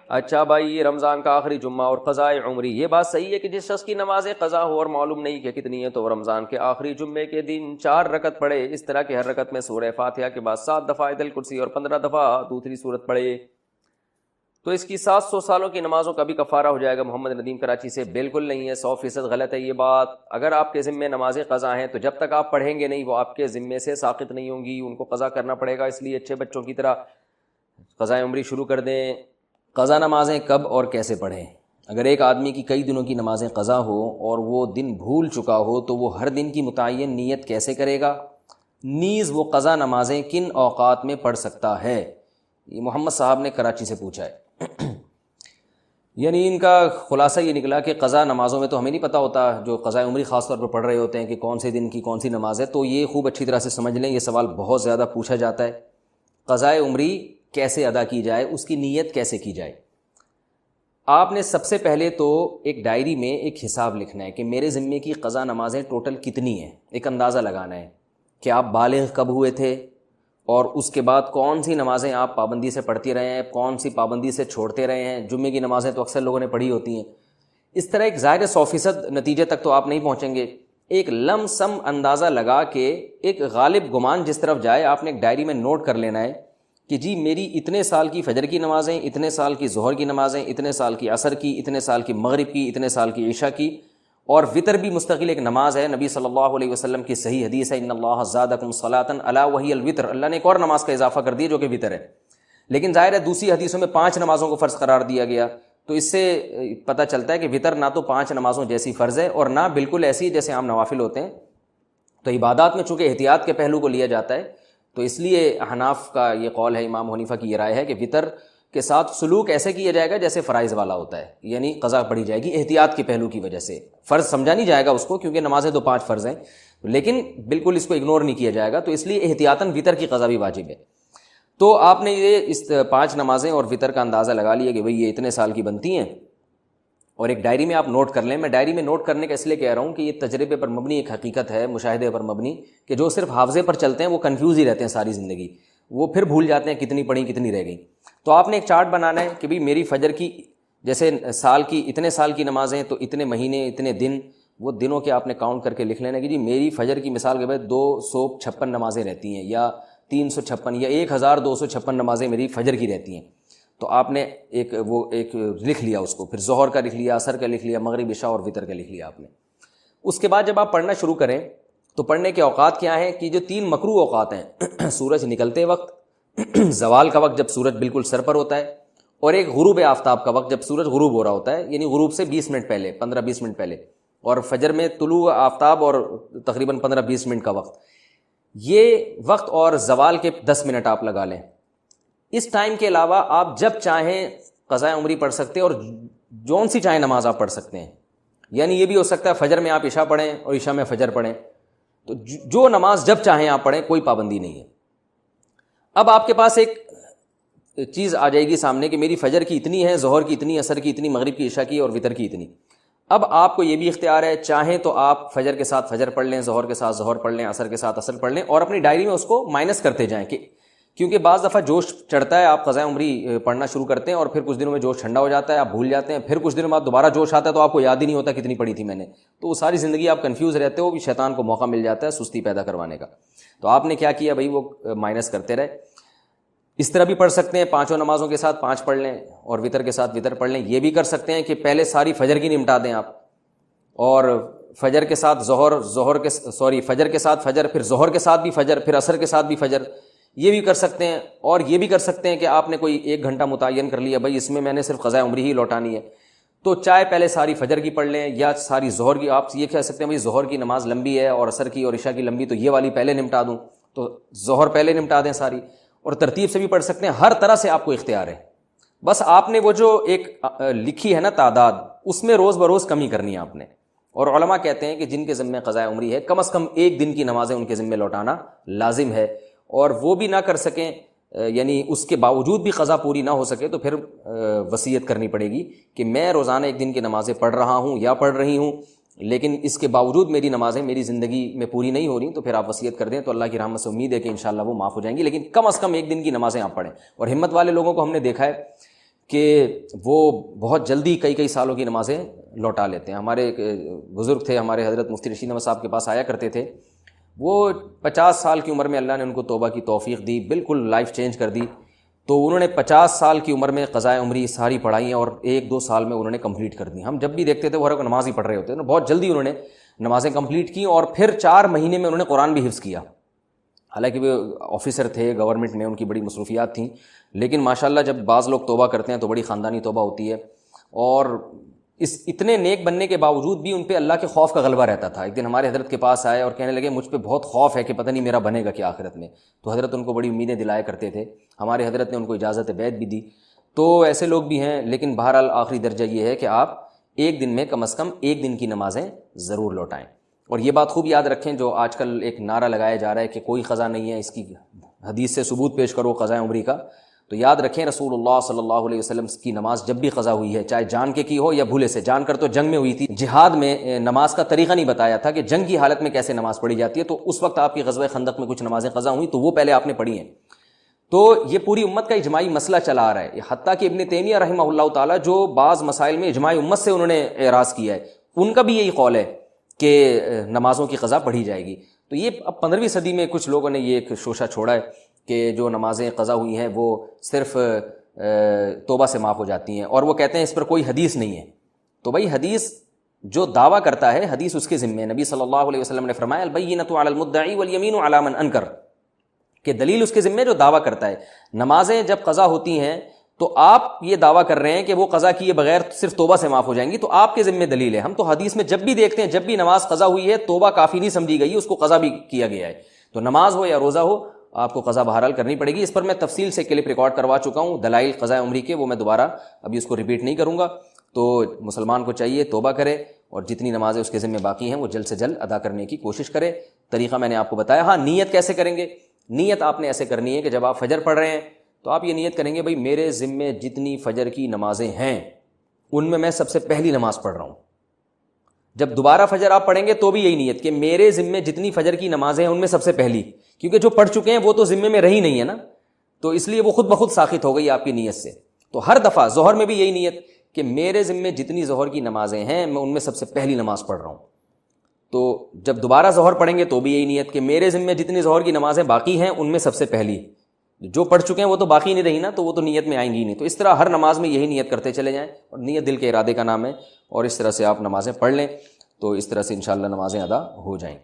اچھا بھائی، یہ رمضان کا آخری جمعہ اور قضاء عمری، یہ بات صحیح ہے کہ جس شخص کی نماز قضا ہو اور معلوم نہیں کہ کتنی ہے، تو وہ رمضان کے آخری جمعے کے دن 4 رکعت پڑھے، اس طرح کہ ہر رکعت میں سورہ فاتحہ کے بعد 7 دفعہ آیت الکرسی اور 15 دفعہ دوسری سورت پڑھے، تو اس کی 700 سالوں کی نمازوں کا بھی کفارہ ہو جائے گا۔ محمد ندیم کراچی سے، بالکل نہیں ہے، 100% غلط ہے یہ بات۔ اگر آپ کے ذمے نمازیں قضا ہیں تو جب تک آپ پڑھیں گے نہیں وہ آپ کے ذمے سے ساقط نہیں ہوں گی، ان کو قضا کرنا پڑے گا۔ اس لیے اچھے بچوں کی طرح قضاء عمری شروع کر دیں۔ قضا نمازیں کب اور کیسے پڑھیں؟ اگر ایک آدمی کی کئی دنوں کی نمازیں قضا ہو اور وہ دن بھول چکا ہو تو وہ ہر دن کی متعین نیت کیسے کرے گا؟ نیز وہ قضا نمازیں کن اوقات میں پڑھ سکتا ہے؟ یہ محمد صاحب نے کراچی سے پوچھا ہے۔ یعنی ان کا خلاصہ یہ نکلا کہ قضا نمازوں میں تو ہمیں نہیں پتہ ہوتا، جو قضاء عمری خاص طور پر پڑھ رہے ہوتے ہیں کہ کون سے دن کی کون سی نماز ہے، تو یہ خوب اچھی طرح سے سمجھ لیں، یہ سوال بہت زیادہ پوچھا جاتا ہے۔ قضاء عمری کیسے ادا کی جائے، اس کی نیت کیسے کی جائے؟ آپ نے سب سے پہلے تو ایک ڈائری میں ایک حساب لکھنا ہے کہ میرے ذمے کی قضا نمازیں ٹوٹل کتنی ہیں، ایک اندازہ لگانا ہے کہ آپ بالغ کب ہوئے تھے اور اس کے بعد کون سی نمازیں آپ پابندی سے پڑھتے رہے ہیں، کون سی پابندی سے چھوڑتے رہے ہیں۔ جمعے کی نمازیں تو اکثر لوگوں نے پڑھی ہوتی ہیں۔ اس طرح ایک ظاہر 100% نتیجے تک تو آپ نہیں پہنچیں گے، ایک لم سم اندازہ لگا کے ایک غالب گمان جس طرف جائے آپ نے ایک ڈائری میں نوٹ کر لینا ہے کہ جی میری اتنے سال کی فجر کی نمازیں، اتنے سال کی ظہر کی نمازیں، اتنے سال کی عصر کی، اتنے سال کی مغرب کی، اتنے سال کی عشاء کی، اور وطر بھی مستقل ایک نماز ہے۔ نبی صلی اللہ علیہ وسلم کی صحیح حدیث ہے، ان اللہ زادکم صلاۃ الا وہی الوتر، اللہ نے ایک اور نماز کا اضافہ کر دیا جو کہ وطر ہے۔ لیکن ظاہر ہے دوسری حدیثوں میں 5 نمازوں کو فرض قرار دیا گیا، تو اس سے پتہ چلتا ہے کہ وطر نہ تو 5 نمازوں جیسی فرض ہے اور نہ بالکل ایسی جیسے عام نوافل ہوتے ہیں۔ تو عبادات میں چونکہ احتیاط کے پہلو کو لیا جاتا ہے، تو اس لیے حناف کا یہ قول ہے، امام حنیفہ کی یہ رائے ہے کہ وطر کے ساتھ سلوک ایسے کیا جائے گا جیسے فرائض والا ہوتا ہے، یعنی قضا پڑھی جائے گی احتیاط کے پہلو کی وجہ سے، فرض سمجھا نہیں جائے گا اس کو کیونکہ نمازیں تو 5 فرض ہیں، لیکن بالکل اس کو اگنور نہیں کیا جائے گا، تو اس لیے احتیاطاً وطر کی قضا بھی واجب ہے۔ تو آپ نے یہ اس 5 نمازیں اور وطر کا اندازہ لگا لیا کہ بھئی یہ اتنے سال کی بنتی ہیں، اور ایک ڈائری میں آپ نوٹ کر لیں۔ میں ڈائری میں نوٹ کرنے کا اس لیے کہہ رہا ہوں کہ یہ تجربے پر مبنی ایک حقیقت ہے، مشاہدے پر مبنی، کہ جو صرف حافظے پر چلتے ہیں وہ کنفیوز ہی رہتے ہیں ساری زندگی، وہ پھر بھول جاتے ہیں کتنی پڑھی کتنی رہ گئی۔ تو آپ نے ایک چارٹ بنانا ہے کہ بھئی میری فجر کی جیسے سال کی اتنے سال کی نمازیں تو اتنے مہینے اتنے دن، وہ دنوں کے آپ نے کاؤنٹ کر کے لکھ لینا کہ جی میری فجر کی مثال کے بعد 256 نمازیں رہتی ہیں، یا 356 یا 1256 نمازیں میری فجر کی رہتی ہیں۔ تو آپ نے ایک لکھ لیا اس کو، پھر ظہر کا لکھ لیا، عصر کا لکھ لیا، مغرب عشاء اور وطر کا لکھ لیا آپ نے۔ اس کے بعد جب آپ پڑھنا شروع کریں تو پڑھنے کے اوقات کیا ہیں کہ جو 3 مکروہ اوقات ہیں، سورج نکلتے وقت، زوال کا وقت جب سورج بالکل سر پر ہوتا ہے، اور ایک غروب آفتاب کا وقت جب سورج غروب ہو رہا ہوتا ہے، یعنی غروب سے 20 منٹ پہلے، 15-20 منٹ پہلے، اور فجر میں طلوع آفتاب اور تقریباً 15-20 منٹ کا وقت، یہ وقت اور زوال کے 10 منٹ آپ لگا لیں۔ اس ٹائم کے علاوہ آپ جب چاہیں قضاء عمری پڑھ سکتے ہیں اور جون سی چاہیں نماز آپ پڑھ سکتے ہیں، یعنی یہ بھی ہو سکتا ہے فجر میں آپ عشاء پڑھیں اور عشاء میں فجر پڑھیں، تو جو نماز جب چاہیں آپ پڑھیں، کوئی پابندی نہیں ہے۔ اب آپ کے پاس ایک چیز آ جائے گی سامنے کہ میری فجر کی اتنی ہے، ظہر کی اتنی، عصر کی اتنی، مغرب کی، عشاء کی اور وطر کی اتنی۔ اب آپ کو یہ بھی اختیار ہے، چاہیں تو آپ فجر کے ساتھ فجر پڑھ لیں، ظہر کے ساتھ ظہر پڑھ لیں، عصر کے ساتھ عصر پڑھ لیں، اور اپنی ڈائری میں اس کو مائنس کرتے جائیں، کیونکہ بعض دفعہ جوش چڑھتا ہے، آپ قضاء عمری پڑھنا شروع کرتے ہیں اور پھر کچھ دنوں میں جوش ٹھنڈا ہو جاتا ہے، آپ بھول جاتے ہیں، پھر کچھ دنوں بعد دوبارہ جوش آتا ہے تو آپ کو یاد ہی نہیں ہوتا کتنی پڑھی تھی میں نے، تو وہ ساری زندگی آپ کنفیوز رہتے ہو، بھی شیطان کو موقع مل جاتا ہے سستی پیدا کروانے کا۔ تو آپ نے کیا کیا بھائی، وہ مائنس کرتے رہے۔ اس طرح بھی پڑھ سکتے ہیں، 5 نمازوں کے ساتھ 5 پڑھ لیں اور وطر کے ساتھ وطر پڑھ لیں۔ یہ بھی کر سکتے ہیں کہ پہلے ساری فجر کی نمٹا دیں آپ، اور فجر کے ساتھ فجر کے ساتھ فجر، پھر ظہر کے ساتھ بھی فجر، پھر عصر کے ساتھ بھی فجر، یہ بھی کر سکتے ہیں۔ اور یہ بھی کر سکتے ہیں کہ آپ نے کوئی 1 گھنٹہ متعین کر لیا، بھائی اس میں نے صرف قضاء عمری ہی لوٹانی ہے، تو چاہے پہلے ساری فجر کی پڑھ لیں یا ساری ظہر کی۔ آپ یہ کہہ سکتے ہیں بھائی ظہر کی نماز لمبی ہے اور عصر کی اور عشاء کی لمبی، تو یہ والی پہلے نمٹا دوں، تو ظہر پہلے نمٹا دیں ساری، اور ترتیب سے بھی پڑھ سکتے ہیں۔ ہر طرح سے آپ کو اختیار ہے، بس آپ نے وہ جو ایک لکھی ہے نا تعداد، اس میں روز بروز کمی کرنی ہے آپ نے۔ اور علماء کہتے ہیں کہ جن کے ذمے قضاء عمری ہے، کم از کم 1 دن کی نمازیں ان کے ذمے لوٹانا لازم ہے، اور وہ بھی نہ کر سکیں، یعنی اس کے باوجود بھی قضا پوری نہ ہو سکے، تو پھر وصیت کرنی پڑے گی کہ میں روزانہ 1 دن کی نمازیں پڑھ رہا ہوں یا پڑھ رہی ہوں، لیکن اس کے باوجود میری نمازیں میری زندگی میں پوری نہیں ہو رہی، تو پھر آپ وصیت کر دیں، تو اللہ کی رحمت سے امید ہے کہ انشاءاللہ وہ معاف ہو جائیں گی، لیکن کم از کم 1 دن کی نمازیں آپ پڑھیں۔ اور ہمت والے لوگوں کو ہم نے دیکھا ہے کہ وہ بہت جلدی کئی سالوں کی نمازیں لوٹا لیتے ہیں. ہمارے ایک بزرگ تھے، ہمارے حضرت مفتی رشید احمد صاحب کے پاس آیا کرتے تھے. وہ 50 سال کی عمر میں اللہ نے ان کو توبہ کی توفیق دی، بالکل لائف چینج کر دی. تو انہوں نے 50 سال کی عمر میں قضاء عمری ساری پڑھائی اور 1-2 سال میں انہوں نے کمپلیٹ کر دی. ہم جب بھی دیکھتے تھے وہ ہر نماز ہی پڑھ رہے ہوتے تھے. بہت جلدی انہوں نے نمازیں کمپلیٹ کی اور پھر 4 مہینے میں انہوں نے قرآن بھی حفظ کیا. حالانکہ وہ آفیسر تھے گورنمنٹ میں، ان کی بڑی مصروفیات تھیں، لیکن ماشاءاللہ جب بعض لوگ توبہ کرتے ہیں تو بڑی خاندانی توبہ ہوتی ہے. اور اس اتنے نیک بننے کے باوجود بھی ان پہ اللہ کے خوف کا غلبہ رہتا تھا. ایک دن ہمارے حضرت کے پاس آئے اور کہنے لگے مجھ پہ بہت خوف ہے کہ پتہ نہیں میرا بنے گا کیا آخرت میں. تو حضرت ان کو بڑی امیدیں دلایا کرتے تھے. ہمارے حضرت نے ان کو اجازت بیعت بھی دی. تو ایسے لوگ بھی ہیں، لیکن بہرحال آخری درجہ یہ ہے کہ آپ ایک دن میں کم از کم 1 دن کی نمازیں ضرور لوٹائیں. اور یہ بات خوب یاد رکھیں، جو آج کل ایک نعرہ لگایا جا رہا ہے کہ کوئی قضا نہیں ہے، اس کی حدیث سے ثبوت پیش کرو قضاء عمری کا. تو یاد رکھیں رسول اللہ صلی اللہ علیہ وسلم کی نماز جب بھی قضا ہوئی ہے، چاہے جان کے کی ہو یا بھولے سے، جان کر تو جنگ میں ہوئی تھی، جہاد میں نماز کا طریقہ نہیں بتایا تھا کہ جنگ کی حالت میں کیسے نماز پڑھی جاتی ہے. تو اس وقت آپ کی غزوہ خندق میں کچھ نمازیں قضا ہوئیں تو وہ پہلے آپ نے پڑھی ہیں. تو یہ پوری امت کا اجماعی مسئلہ چلا آ رہا ہے. حتیٰ کہ ابن تیمیہ رحمہ اللہ تعالیٰ جو بعض مسائل میں اجماع امت سے انہوں نے اعراض کیا ہے، ان کا بھی یہی قول ہے کہ نمازوں کی قضا پڑھی جائے گی. تو یہ اب 15ویں صدی میں کچھ لوگوں نے یہ ایک شوشہ چھوڑا ہے کہ جو نمازیں قضا ہوئی ہیں وہ صرف توبہ سے معاف ہو جاتی ہیں، اور وہ کہتے ہیں اس پر کوئی حدیث نہیں ہے. تو بھائی حدیث جو دعویٰ کرتا ہے حدیث اس کے ذمہ ہے. نبی صلی اللہ علیہ وسلم نے فرمایا البینۃ علی المدعی والیمین علی من انکر، کہ دلیل اس کے ذمہ جو دعویٰ کرتا ہے. نمازیں جب قضا ہوتی ہیں تو آپ یہ دعویٰ کر رہے ہیں کہ وہ قضا کیے بغیر صرف توبہ سے معاف ہو جائیں گی، تو آپ کے ذمہ دلیل ہے. ہم تو حدیث میں جب بھی دیکھتے ہیں جب بھی نماز قضا ہوئی ہے توبہ کافی نہیں سمجھی گئی، اس کو قضا بھی کیا گیا ہے. تو نماز ہو یا روزہ ہو آپ کو قضا بہرحال کرنی پڑے گی. اس پر میں تفصیل سے کلپ ریکارڈ کروا چکا ہوں دلائل قضاء عمری کے، وہ میں دوبارہ ابھی اس کو ریپیٹ نہیں کروں گا. تو مسلمان کو چاہیے توبہ کرے اور جتنی نمازیں اس کے ذمہ باقی ہیں وہ جلد سے جلد ادا کرنے کی کوشش کرے. طریقہ میں نے آپ کو بتایا. ہاں نیت کیسے کریں گے؟ نیت آپ نے ایسے کرنی ہے کہ جب آپ فجر پڑھ رہے ہیں تو آپ یہ نیت کریں گے بھائی میرے ذمے جتنی فجر کی نمازیں ہیں ان میں سب سے پہلی نماز پڑھ رہا ہوں. جب دوبارہ فجر آپ پڑھیں گے تو بھی یہی نیت کہ میرے ذمے جتنی فجر کی نمازیں ہیں ان میں سب سے پہلی، کیونکہ جو پڑھ چکے ہیں وہ تو ذمے میں رہی نہیں ہے نا، تو اس لیے وہ خود بخود ساخط ہو گئی آپ کی نیت سے. تو ہر دفعہ ظہر میں بھی یہی نیت کہ میرے ذمے جتنی ظہر کی نمازیں ہیں میں ان میں سب سے پہلی نماز پڑھ رہا ہوں. تو جب دوبارہ ظہر پڑھیں گے تو بھی یہی نیت کہ میرے ذمے جتنی ظہر کی نمازیں باقی ہیں ان میں سب سے پہلی. جو پڑھ چکے ہیں وہ تو باقی نہیں رہی نا، تو وہ تو نیت میں آئیں گی نہیں. تو اس طرح ہر نماز میں یہی نیت کرتے چلے جائیں، اور نیت دل کے ارادے کا نام ہے، اور اس طرح سے آپ نمازیں پڑھ لیں تو اس طرح سے انشاءاللہ نمازیں ادا ہو جائیں.